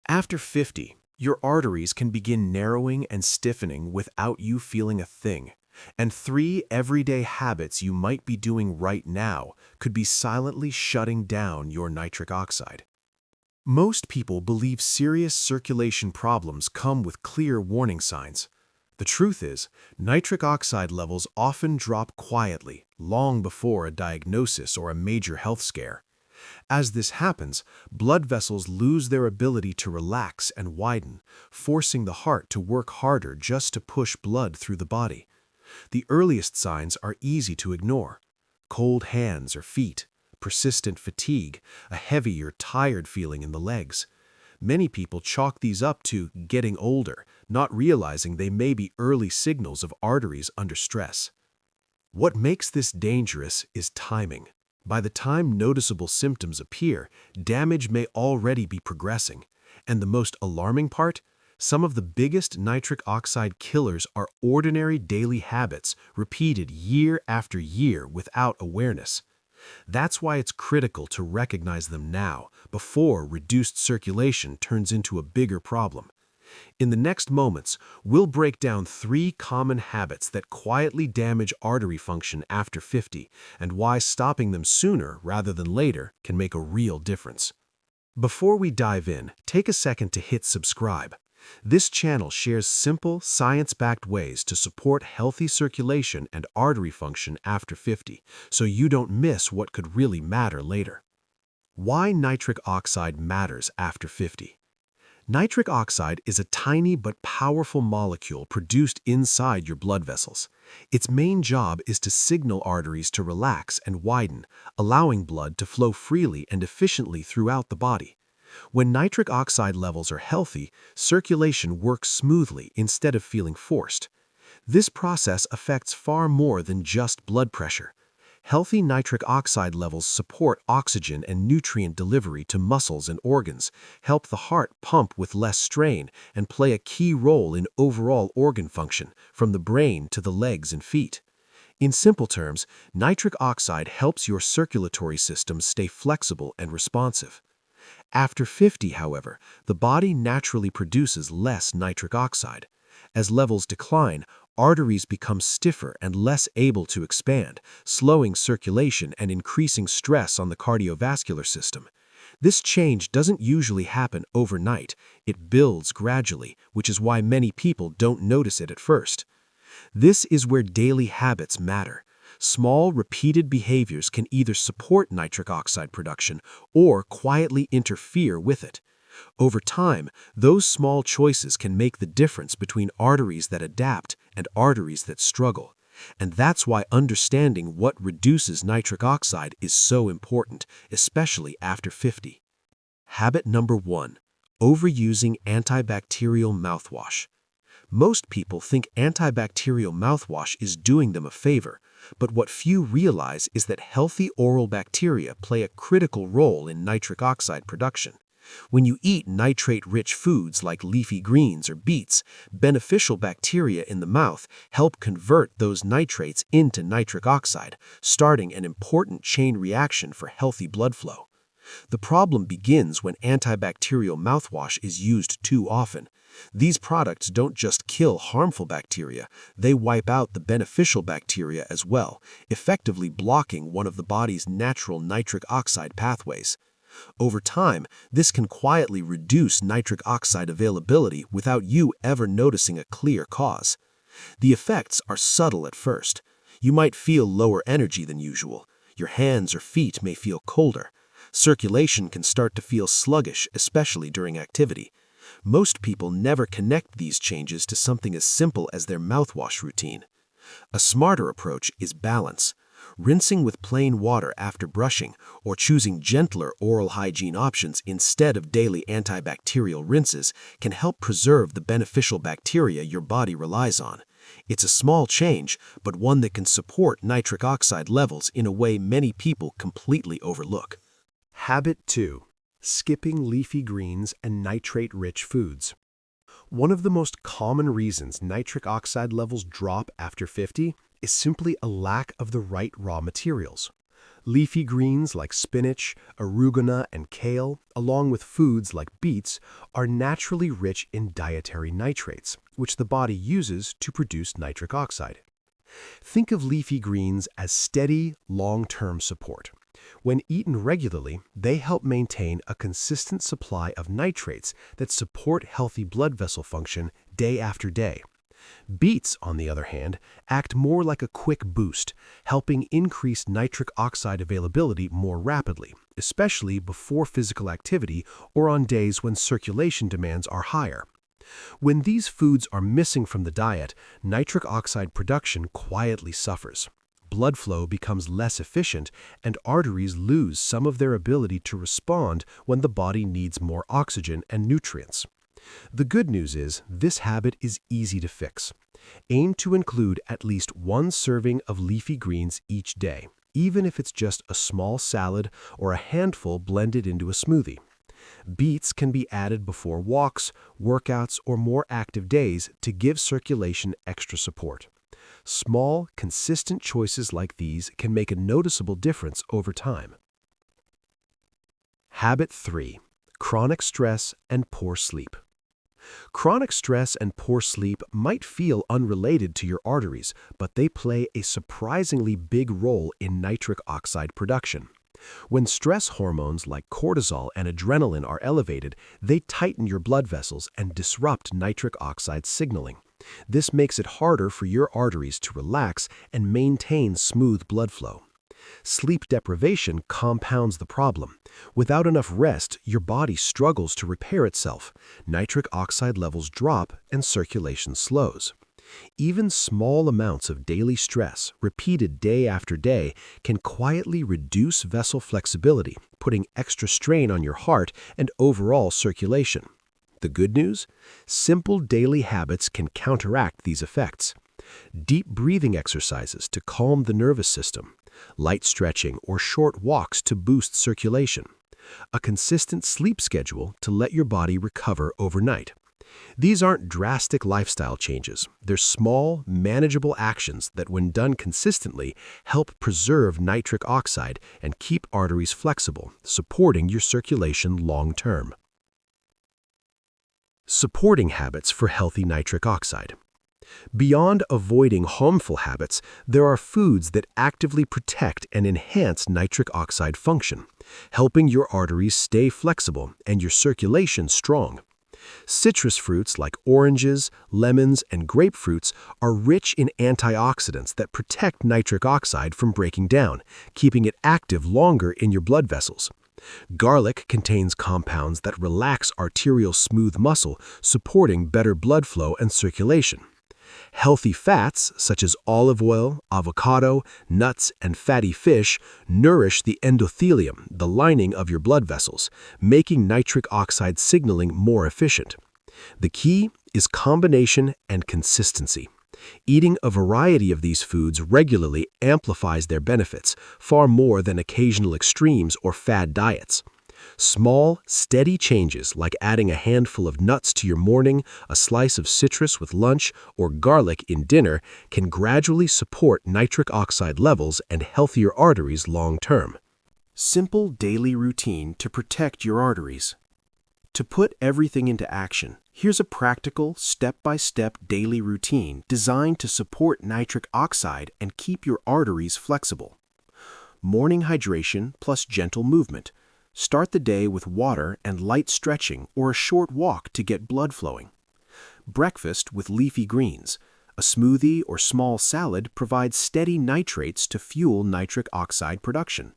After 50, your arteries can begin narrowing and stiffening without you feeling a thing. And 3 everyday habits you might be doing right now could be silently shutting down your nitric oxide. Most people believe serious circulation problems come with clear warning signs. The truth is, nitric oxide levels often drop quietly, long before a diagnosis or a major health scare. As this happens, blood vessels lose their ability to relax and widen, forcing the heart to work harder just to push blood through the body. The earliest signs are easy to ignore: cold hands or feet, persistent fatigue, a heavy or tired feeling in the legs. Many people chalk these up to getting older, not realizing they may be early signals of arteries under stress. What makes this dangerous is timing. By the time noticeable symptoms appear, damage may already be progressing. And the most alarming part? Some of the biggest nitric oxide killers are ordinary daily habits repeated year after year without awareness. That's why it's critical to recognize them now, before reduced circulation turns into a bigger problem. In the next moments, we'll break down 3 common habits that quietly damage artery function after 50, and why stopping them sooner rather than later can make a real difference. Before we dive in, take a second to hit subscribe. This channel shares simple, science-backed ways to support healthy circulation and artery function after 50, so you don't miss what could really matter later. Why nitric oxide matters after 50. Nitric oxide is a tiny but powerful molecule produced inside your blood vessels. Its main job is to signal arteries to relax and widen, allowing blood to flow freely and efficiently throughout the body. When nitric oxide levels are healthy, circulation works smoothly instead of feeling forced. This process affects far more than just blood pressure. Healthy nitric oxide levels support oxygen and nutrient delivery to muscles and organs, help the heart pump with less strain, and play a key role in overall organ function, from the brain to the legs and feet. In simple terms, nitric oxide helps your circulatory system stay flexible and responsive. After 50, however, the body naturally produces less nitric oxide. As levels decline, arteries become stiffer and less able to expand, slowing circulation and increasing stress on the cardiovascular system. This change doesn't usually happen overnight. It builds gradually, which is why many people don't notice it at first. This is where daily habits matter. Small, repeated behaviors can either support nitric oxide production or quietly interfere with it. Over time, those small choices can make the difference between arteries that adapt and arteries that struggle. And that's why understanding what reduces nitric oxide is so important, especially after 50. Habit number 1: overusing antibacterial mouthwash. Most people think antibacterial mouthwash is doing them a favor, but what few realize is that healthy oral bacteria play a critical role in nitric oxide production. When you eat nitrate-rich foods like leafy greens or beets, beneficial bacteria in the mouth help convert those nitrates into nitric oxide, starting an important chain reaction for healthy blood flow. The problem begins when antibacterial mouthwash is used too often. These products don't just kill harmful bacteria, they wipe out the beneficial bacteria as well, effectively blocking one of the body's natural nitric oxide pathways. Over time, this can quietly reduce nitric oxide availability without you ever noticing a clear cause. The effects are subtle at first. You might feel lower energy than usual. Your hands or feet may feel colder. Circulation can start to feel sluggish, especially during activity. Most people never connect these changes to something as simple as their mouthwash routine. A smarter approach is balance. Rinsing with plain water after brushing, or choosing gentler oral hygiene options instead of daily antibacterial rinses, can help preserve the beneficial bacteria your body relies on. It's a small change, but one that can support nitric oxide levels in a way many people completely overlook. Habit 2: skipping leafy greens and nitrate-rich foods. One of the most common reasons nitric oxide levels drop after 50 is simply a lack of the right raw materials. Leafy greens like spinach, arugula, and kale, along with foods like beets, are naturally rich in dietary nitrates, which the body uses to produce nitric oxide. Think of leafy greens as steady, long-term support. When eaten regularly, they help maintain a consistent supply of nitrates that support healthy blood vessel function day after day. Beets, on the other hand, act more like a quick boost, helping increase nitric oxide availability more rapidly, especially before physical activity or on days when circulation demands are higher. When these foods are missing from the diet, nitric oxide production quietly suffers. Blood flow becomes less efficient, and arteries lose some of their ability to respond when the body needs more oxygen and nutrients. The good news is this habit is easy to fix. Aim to include at least one serving of leafy greens each day, even if it's just a small salad or a handful blended into a smoothie. Beets can be added before walks, workouts, or more active days to give circulation extra support. Small, consistent choices like these can make a noticeable difference over time. Habit 3. Chronic stress and poor sleep. Chronic stress and poor sleep might feel unrelated to your arteries, but they play a surprisingly big role in nitric oxide production. When stress hormones like cortisol and adrenaline are elevated, they tighten your blood vessels and disrupt nitric oxide signaling. This makes it harder for your arteries to relax and maintain smooth blood flow. Sleep deprivation compounds the problem. Without enough rest, your body struggles to repair itself. Nitric oxide levels drop and circulation slows. Even small amounts of daily stress, repeated day after day, can quietly reduce vessel flexibility, putting extra strain on your heart and overall circulation. The good news? Simple daily habits can counteract these effects. Deep breathing exercises to calm the nervous system, light stretching or short walks to boost circulation, a consistent sleep schedule to let your body recover overnight. These aren't drastic lifestyle changes. They're small, manageable actions that, when done consistently, help preserve nitric oxide and keep arteries flexible, supporting your circulation long-term. Supporting habits for healthy nitric oxide. Beyond avoiding harmful habits, there are foods that actively protect and enhance nitric oxide function, helping your arteries stay flexible and your circulation strong. Citrus fruits like oranges, lemons, and grapefruits are rich in antioxidants that protect nitric oxide from breaking down, keeping it active longer in your blood vessels. Garlic contains compounds that relax arterial smooth muscle, supporting better blood flow and circulation. Healthy fats, such as olive oil, avocado, nuts, and fatty fish, nourish the endothelium, the lining of your blood vessels, making nitric oxide signaling more efficient. The key is combination and consistency. Eating a variety of these foods regularly amplifies their benefits, far more than occasional extremes or fad diets. Small, steady changes like adding a handful of nuts to your morning, a slice of citrus with lunch, or garlic in dinner can gradually support nitric oxide levels and healthier arteries long-term. Simple daily routine to protect your arteries. To put everything into action, here's a practical, step-by-step daily routine designed to support nitric oxide and keep your arteries flexible. Morning hydration plus gentle movement. Start the day with water and light stretching or a short walk to get blood flowing. Breakfast with leafy greens. A smoothie or small salad provides steady nitrates to fuel nitric oxide production.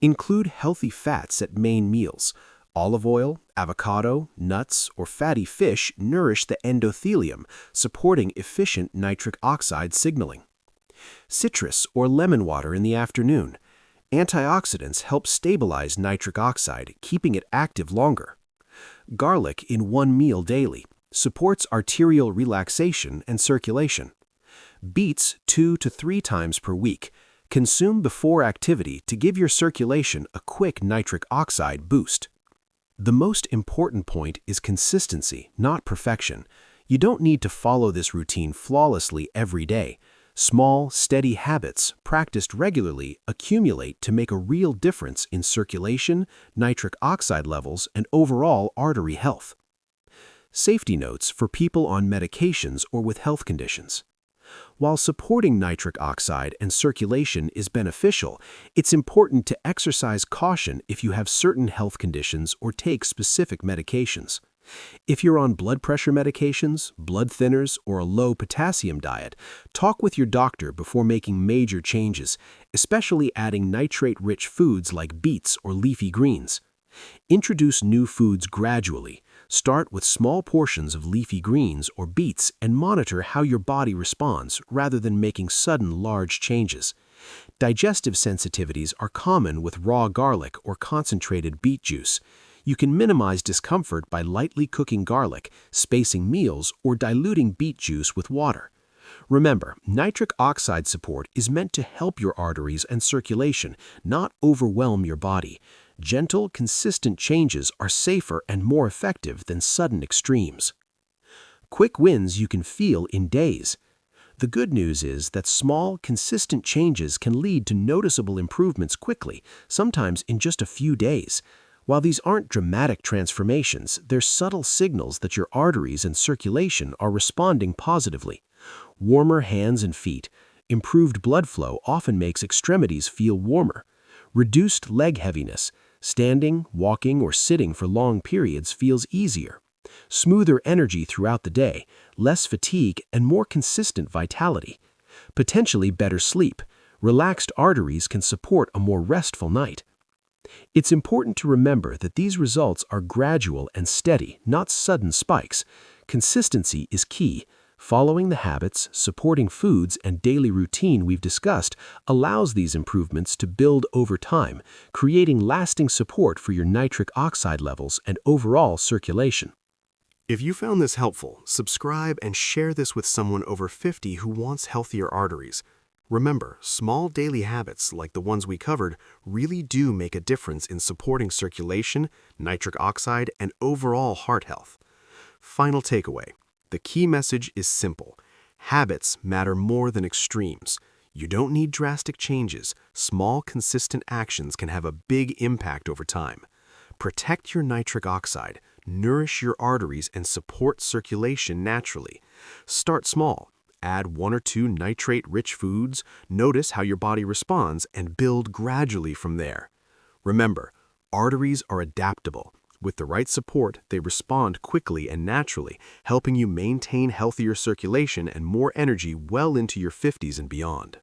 Include healthy fats at main meals. Olive oil, avocado, nuts, or fatty fish nourish the endothelium, supporting efficient nitric oxide signaling. Citrus or lemon water in the afternoon. Antioxidants help stabilize nitric oxide, keeping it active longer. Garlic in one meal daily supports arterial relaxation and circulation. Beets 2 to 3 times per week. Consume before activity to give your circulation a quick nitric oxide boost. The most important point is consistency, not perfection. You don't need to follow this routine flawlessly every day. Small, steady habits, practiced regularly, accumulate to make a real difference in circulation, nitric oxide levels, and overall artery health. Safety notes for people on medications or with health conditions. While supporting nitric oxide and circulation is beneficial, it's important to exercise caution if you have certain health conditions or take specific medications. If you're on blood pressure medications, blood thinners, or a low potassium diet, talk with your doctor before making major changes, especially adding nitrate-rich foods like beets or leafy greens. Introduce new foods gradually. Start with small portions of leafy greens or beets and monitor how your body responds rather than making sudden large changes. Digestive sensitivities are common with raw garlic or concentrated beet juice. You can minimize discomfort by lightly cooking garlic, spacing meals, or diluting beet juice with water. Remember, nitric oxide support is meant to help your arteries and circulation, not overwhelm your body. Gentle, consistent changes are safer and more effective than sudden extremes. Quick wins you can feel in days. The good news is that small, consistent changes can lead to noticeable improvements quickly, sometimes in just a few days. While these aren't dramatic transformations, they're subtle signals that your arteries and circulation are responding positively. Warmer hands and feet. Improved blood flow often makes extremities feel warmer. Reduced leg heaviness. Standing, walking, or sitting for long periods feels easier. Smoother energy throughout the day, less fatigue, and more consistent vitality. Potentially better sleep. Relaxed arteries can support a more restful night. It's important to remember that these results are gradual and steady, not sudden spikes. Consistency is key. Following the habits, supporting foods, and daily routine we've discussed allows these improvements to build over time, creating lasting support for your nitric oxide levels and overall circulation. If you found this helpful, subscribe and share this with someone over 50 who wants healthier arteries. Remember, small daily habits like the ones we covered really do make a difference in supporting circulation, nitric oxide, and overall heart health. Final takeaway. The key message is simple. Habits matter more than extremes. You don't need drastic changes. Small, consistent actions can have a big impact over time. Protect your nitric oxide, nourish your arteries, and support circulation naturally. Start small. Add 1 or 2 nitrate-rich foods, notice how your body responds, and build gradually from there. Remember, arteries are adaptable. With the right support, they respond quickly and naturally, helping you maintain healthier circulation and more energy well into your 50s and beyond.